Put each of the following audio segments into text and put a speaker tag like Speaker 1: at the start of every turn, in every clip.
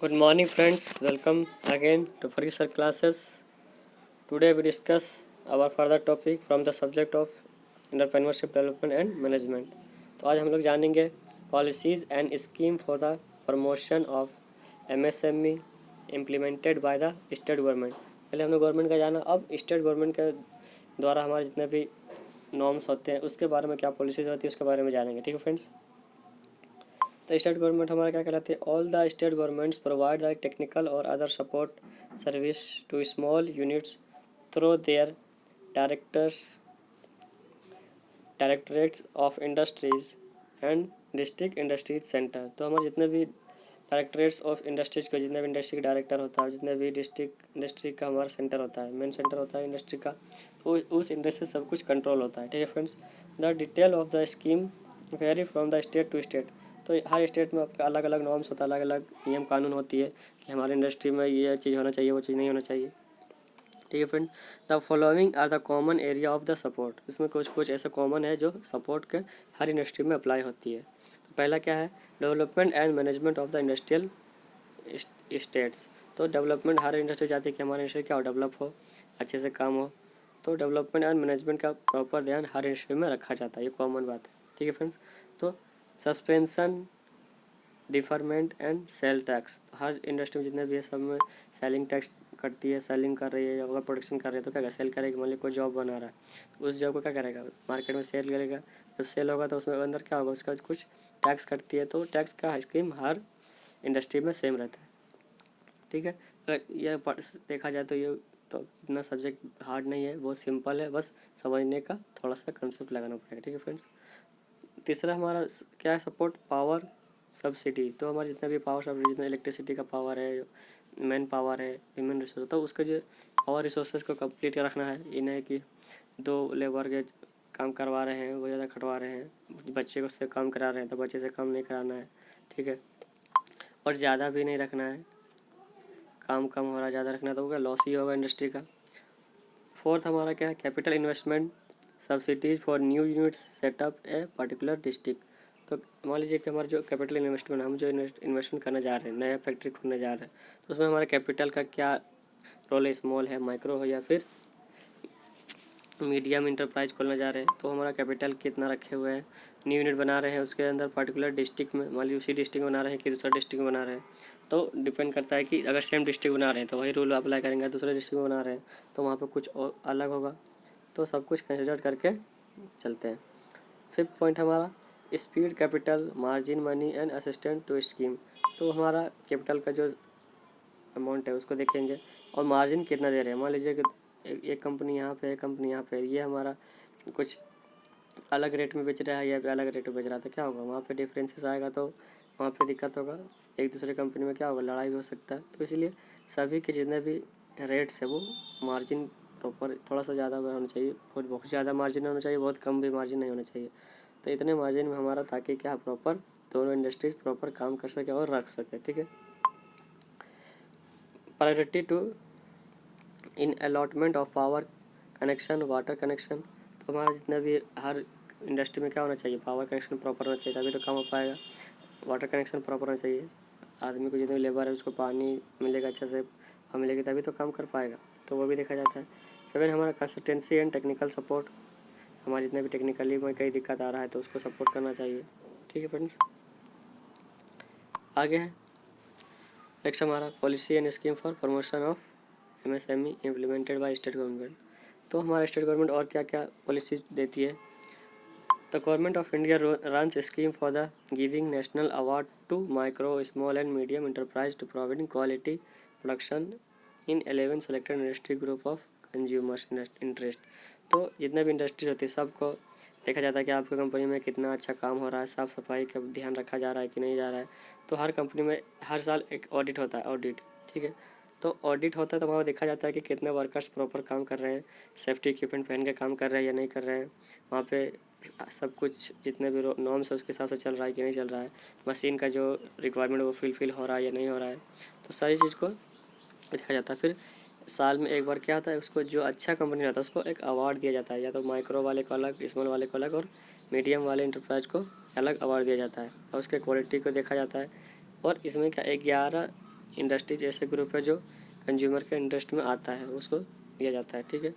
Speaker 1: Good morning, friends. Welcome again to Ferguson classes. Today we discuss our further topic from the subject of entrepreneurship development and management. तो आज हम लोग जानेंगे policies and scheme for the promotion of MSME implemented by the state government. पहले हमने government का जाना, अब स्टेट गवर्नमेंट के द्वारा हमारे जितने भी नॉर्म्स होते हैं उसके बारे में क्या पॉलिसीज होती है उसके बारे में जानेंगे। ठीक है फ्रेंड्स। तो स्टेट गवर्नमेंट हमारा क्या कहलाते हैं? All the state governments provide the technical और other support service to small units through their directors directorates of industries and district industries centre. तो हमारे जितने भी डायरेक्टरेट्स ऑफ इंडस्ट्रीज के जितने भी इंडस्ट्री का डायरेक्टर होता है, जितने भी डिस्ट्रिक्ट इंडस्ट्री का हमारा सेंटर होता है, मेन सेंटर होता है इंडस्ट्री का, तो उस इंडस्ट्री से सब कुछ कंट्रोल होता है। ठीक है friends. The detail of the scheme vary from the state to state. तो हर स्टेट में आपका अलग अलग नॉर्म्स होता है, अलग अलग नियम कानून होती है कि हमारे इंडस्ट्री में ये चीज़ होना चाहिए, वो चीज़ नहीं होना चाहिए। ठीक है friend. The following are the common area of the support. इसमें कुछ कुछ ऐसा कॉमन है जो सपोर्ट के हर इंडस्ट्री में अप्लाई होती है। तो पहला क्या है? Development and management of the industrial states. तो डेवलपमेंट हर इंडस्ट्री चाहती है कि हमारी इंडस्ट्री क्या हो, डेवलप हो, अच्छे से काम हो। तो डेवलपमेंट एंड मैनेजमेंट का प्रॉपर ध्यान हर इंडस्ट्री में रखा जाता है, ये कॉमन बात है। ठीक है फ्रेंड्स। तो suspension, deferment and sale tax. Her industry में जितने भी है सब में सेलिंग टैक्स कटती है। सेलिंग कर रही है या प्रोडक्शन कर रही है तो क्या करेगा? सेल करेगा। मान लीजिए कोई जॉब बना रहा है तो उस जॉब को क्या करेगा? मार्केट में सेल करेगा। जब सेल होगा तो उसमें अंदर क्या होगा? उसका कुछ टैक्स कटती है। तो टैक्स का स्कीम हर इंडस्ट्री में सेम रहता है। ठीक है। अगर यह देखा जाए तो ये तो इतना सब्जेक्ट हार्ड नहीं है, बहुत सिंपल है, बस समझने का थोड़ा सा कंसेप्ट लगाना पड़ेगा। ठीक है फ्रेंड्स। तीसरा हमारा क्या है? Support power subsidy. तो हमारे जितना भी पावर सब्सिडी, जितना इलेक्ट्रिसिटी का पावर है, मैन पावर है, ह्यूमन रिसोर्स, तो उसके जो पावर रिसोर्सेज को कंप्लीट रखना है। ये नहीं कि दो लेबर के काम करवा रहे हैं, वो ज़्यादा खटवा रहे हैं, बच्चे को उससे काम करा रहे हैं तो बच्चे से काम नहीं कराना है। ठीक है। और ज़्यादा भी नहीं रखना है, काम कम हो रहा है, ज़्यादा रखना है तो क्या लॉस ही होगा इंडस्ट्री का। फोर्थ हमारा क्या है? Capital investment subsidies for new units setup a particular district. तो मान लीजिए कि हमारा जो कैपिटल इन्वेस्टमेंट, हम जो इन्वेस्टमेंट करने जा रहे हैं, नया फैक्ट्री खोलने जा रहे हैं, तो उसमें हमारे कैपिटल का क्या रोल है? स्मॉल है, माइक्रो हो या फिर मीडियम इंटरप्राइज खोलने जा रहे हैं तो हमारा कैपिटल कितना रखे हुए हैं। न्यू यूनिट बना रहे हैं उसके अंदर पर्टिकुलर डिस्ट्रिक्ट में, मान लीजिए उसी डिस्ट्रिक्ट में बना रहे हैं कि दूसरा डिस्ट्रिक्ट में बना रहे हैं, तो डिपेंड करता है कि अगर सेम डिस्ट्रिक्ट बना रहे हैं तो वही रूल अप्लाई करेंगे। दूसरे डिस्ट्रिक्ट में बना रहे हैं तो वहाँ पर कुछ और अलग होगा। तो सब कुछ कंसिडर करके चलते हैं। फिफ्थ पॉइंट हमारा speed, capital, margin, money and assistant to scheme. तो हमारा कैपिटल का जो अमाउंट है उसको देखेंगे और मार्जिन कितना दे रहे हैं। मान लीजिए कि एक कंपनी यहाँ पे, एक कंपनी यहाँ पे, ये हमारा कुछ अलग रेट में बेच रहा है या फिर अलग रेट में बेच रहा है तो क्या होगा? वहाँ पे डिफरेंसेस आएगा तो वहाँ पे दिक्कत होगा। एक दूसरे कंपनी में क्या होगा? लड़ाई भी हो सकता है। तो इसलिए सभी के जितने भी रेट्स है वो मार्जिन प्रॉपर थोड़ा सा ज़्यादा होना चाहिए, बहुत ज़्यादा मार्जिन होना चाहिए, बहुत कम भी मार्जिन नहीं होना चाहिए। तो इतने मार्जिन में हमारा, ताकि क्या प्रॉपर दोनों इंडस्ट्रीज प्रॉपर काम कर सके और रख सके। ठीक है। Priority to in allotment of power connection, water connection. तो हमारा जितना भी हर इंडस्ट्री में क्या होना चाहिए? पावर कनेक्शन प्रॉपर होना चाहिए तभी तो काम हो पाएगा। वाटर कनेक्शन प्रॉपर होना चाहिए, आदमी को जितने भी लेबर है उसको पानी मिलेगा, अच्छे से हवा मिलेगी तभी तो काम कर पाएगा, तो वो भी देखा जाता है। सेवन हमारा कंसल्टेंसी एंड टेक्निकल सपोर्ट। हमारे जितने भी टेक्निकली में कहीं दिक्कत आ रहा है तो उसको सपोर्ट करना चाहिए। ठीक है फ्रेंड्स। आगे है नेक्स्ट हमारा policy and scheme for promotion of MSME implemented by state government. तो हमारा स्टेट गवर्नमेंट और क्या क्या पॉलिसीज देती है? The government of India runs scheme for the giving national award to micro, small and medium enterprise to providing quality production in 11 selected industry group of consumers interest. तो जितने भी industry होती है सबको देखा जाता है कि आपकी कंपनी में कितना अच्छा काम हो रहा है, साफ़ सफाई का ध्यान रखा जा रहा है कि नहीं जा रहा है। तो हर कंपनी में हर साल एक ऑडिट होता है, ऑडिट। ठीक है। तो ऑडिट होता है तो वहाँ देखा जाता है कि कितने वर्कर्स प्रॉपर काम कर रहे हैं, सेफ्टी इक्विपमेंट पहन के काम कर रहे हैं या नहीं कर रहे हैं, वहाँ पे सब कुछ जितने भी नॉर्म्स है उसके हिसाब से चल रहा है कि नहीं चल रहा है, मशीन का जो रिक्वायरमेंट वो फिल हो रहा है या नहीं हो रहा है। तो सारी चीज़ को देखा जाता है। फिर साल में एक बार क्या होता है, उसको जो अच्छा कंपनी रहता है उसको एक अवार्ड दिया जाता है, या तो माइक्रो वाले को अलग, स्मॉल वाले को अलग और मीडियम वाले इंटरप्राइज को अलग अवार्ड दिया जाता है और उसके क्वालिटी को देखा जाता है। और इसमें क्या 11 इंडस्ट्रीज ऐसे ग्रुप है जो कंज्यूमर के इंटरेस्ट में आता है, उसको दिया जाता है, ठीक है।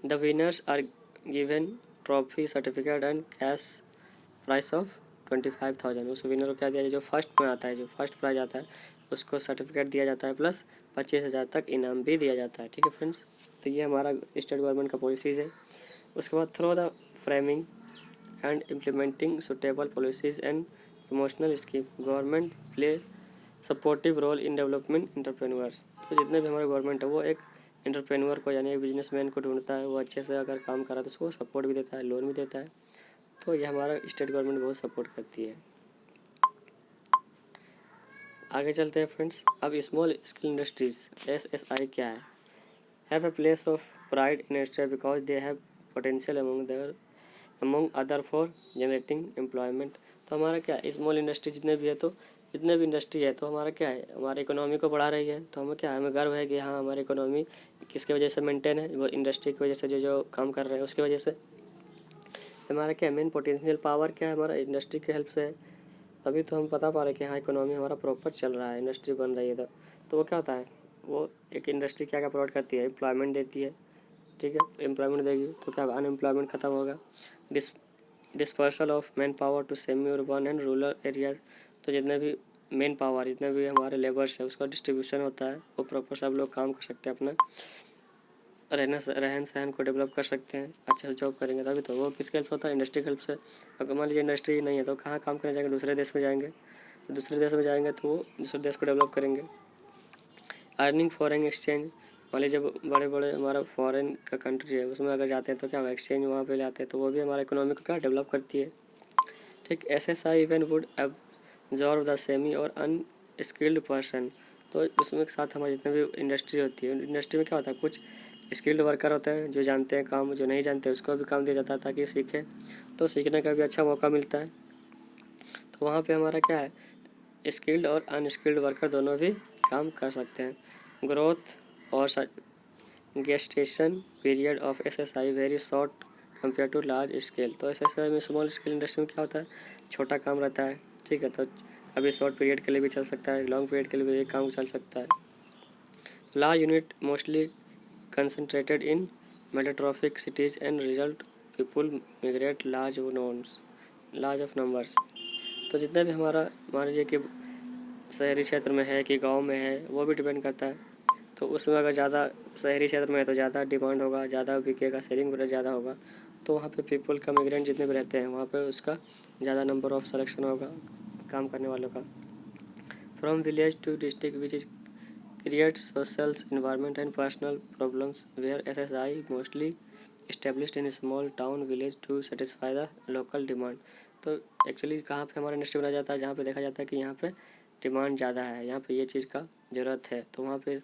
Speaker 1: The winners are given trophy, certificate and cash prize of 25,000। उस विनर को क्या दिया जाए, जो फर्स्ट में आता है, जो फर्स्ट प्राइज आता है उसको सर्टिफिकेट दिया जाता है प्लस 25,000 तक इनाम भी दिया जाता है, ठीक है फ्रेंड्स। तो ये हमारा स्टेट गवर्नमेंट का पॉलिसीज़ है। उसके बाद through the framing and implementing suitable policies and promotional scheme government play supportive role in development entrepreneurs. तो जितने भी हमारे गवर्नमेंट है वो एक इंटरप्रेन्योर को यानी एक बिजनेसमैन को ढूंढता है, वो अच्छे से अगर काम कर रहा है तो उसको सपोर्ट भी देता है, लोन भी देता है। तो ये हमारा स्टेट गवर्नमेंट बहुत सपोर्ट करती है। आगे चलते हैं फ्रेंड्स। अब स्मॉल स्केल इंडस्ट्रीज SSI क्या है? Have a place of pride in industry because they have potential among other for generating employment. तो हमारा क्या है, स्मॉल इंडस्ट्री जितने भी है, तो जितने भी इंडस्ट्री है तो हमारा क्या है, हमारी इकोनॉमी को बढ़ा रही है। तो हमें क्या है, हमें गर्व है कि हाँ हमारी इकोनॉमी किसकी वजह से मेंटेन है, वो इंडस्ट्री की वजह से, जो जो काम कर रहे हैं उसकी वजह से। हमारा क्या मेन पोटेंशियल पावर क्या है, हमारा इंडस्ट्री की हेल्प से है। तभी तो हम पता पा रहे हैं कि हाँ इकोनॉमी हमारा प्रॉपर चल रहा है, इंडस्ट्री बन रही है। तो वो क्या होता है, वो एक इंडस्ट्री क्या क्या प्रोवाइड करती है, एम्प्लॉयमेंट देती है, ठीक है। एम्प्लॉयमेंट देगी तो क्या अनएम्प्लॉयमेंट खत्म होगा। Dispersal of manpower to semi urban and rural area. तो जितने भी मेन पावर, जितने भी हमारे लेबर्स है उसका डिस्ट्रीब्यूशन होता है, वो प्रॉपर सब लोग काम कर सकते हैं, अपना रहन सहन को डेवलप कर सकते हैं, अच्छे से जॉब करेंगे तभी तो। वो किसके हेल्प से होता है, इंडस्ट्री के हेल्प से। अगर मान लीजिए इंडस्ट्री नहीं है तो कहाँ काम करने जाएंगे, दूसरे देश में जाएंगे। तो दूसरे देश में जाएंगे तो वो दूसरे देश को डेवलप करेंगे। अर्निंग फॉरेन एक्सचेंज, मान लीजिए बड़े बड़े हमारा फॉरेन का कंट्री है उसमें अगर जाते हैं तो क्या होगा, एक्सचेंज वहाँ पे लाते हैं तो वो भी हमारा इकोनॉमी को क्या डेवलप करती है, ठीक। SSI even would absorb the semi और अनस्किल्ड पर्सन। तो उसमें के साथ हमारी जितने भी इंडस्ट्री होती है, इंडस्ट्री में क्या होता है, कुछ स्किल्ड वर्कर होते हैं जो जानते हैं काम, जो नहीं जानते उसको भी काम दिया जाता है ताकि सीखे, तो सीखने का भी अच्छा मौका मिलता है। तो वहाँ पे हमारा क्या है, स्किल्ड और अनस्किल्ड वर्कर दोनों भी काम कर सकते हैं। ग्रोथ और gestation period of SSI very short compare to large scale. तो SSI में स्मॉल स्केल इंडस्ट्री में क्या होता है, छोटा काम रहता है, ठीक है। तो अभी शॉर्ट पीरियड के लिए भी चल सकता है, लॉन्ग पीरियड के लिए भी एक काम चल सकता है। Large unit mostly concentrated in metropolitan cities and result people migrate large of numbers. तो जितना भी हमारा मान लीजिए कि शहरी क्षेत्र में है कि गांव में है, वो भी डिपेंड करता है। तो उसमें अगर ज़्यादा शहरी क्षेत्र में है तो ज़्यादा डिमांड होगा, ज़्यादा बिकेगा, सेलिंग रेट ज़्यादा होगा। तो वहाँ पे पीपल का, मिग्रेंट जितने भी रहते हैं वहाँ पे उसका ज़्यादा नंबर ऑफ सिलेक्शन होगा काम करने वालों का। From village to district which is create social environment and personal problems where SSI mostly established in a small town village to satisfy the local demand। तो एक्चुअली कहाँ पे हमारा इंडस्ट्री बनाया जाता है, जहाँ पे देखा जाता है कि यहाँ पे डिमांड ज़्यादा है, यहाँ पे ये चीज़ का ज़रूरत है, तो वहाँ पे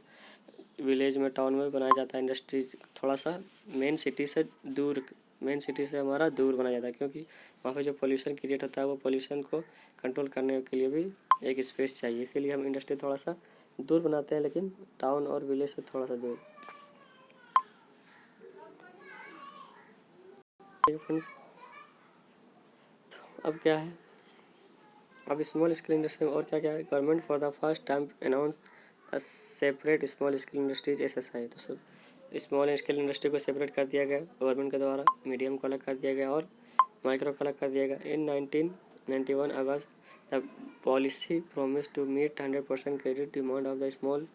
Speaker 1: विलेज में, टाउन में बनाया जाता है इंडस्ट्री। थोड़ा सा मेन सिटी से दूर, मेन सिटी से हमारा दूर बनाया जाता है, क्योंकि वहाँ पे जो पोल्यूशन क्रिएट होता है वो पोल्यूशन को कंट्रोल करने के लिए भी एक स्पेस चाहिए, इसीलिए हम इंडस्ट्री थोड़ा सा दूर बनाते हैं, लेकिन टाउन और विलेज से थोड़ा सा दूर। फ्रेंड्स अब क्या है, अब स्मॉल स्केल इंडस्ट्री में और क्या क्या है। Government for the first time announce the separate small scale industries SSI। तो सब स्मॉल स्केल इंडस्ट्री को सेपरेट कर दिया गया गवर्नमेंट के द्वारा, मीडियम को अलग कर दिया गया और माइक्रो को अलग कर दिया गया। In 1991 August the policy promise to meet 100% credit demand of the small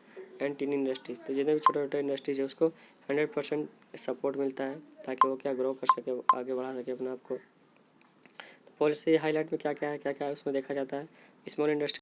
Speaker 1: and tiny industries. तो जितने भी छोटे छोटे इंडस्ट्रीज है उसको 100% सपोर्ट मिलता है ताकि वो क्या ग्रो कर सके, आगे बढ़ा सके अपने आप को। पॉलिसी हाईलाइट में क्या क्या है, क्या क्या है उसमें देखा जाता है। Small industry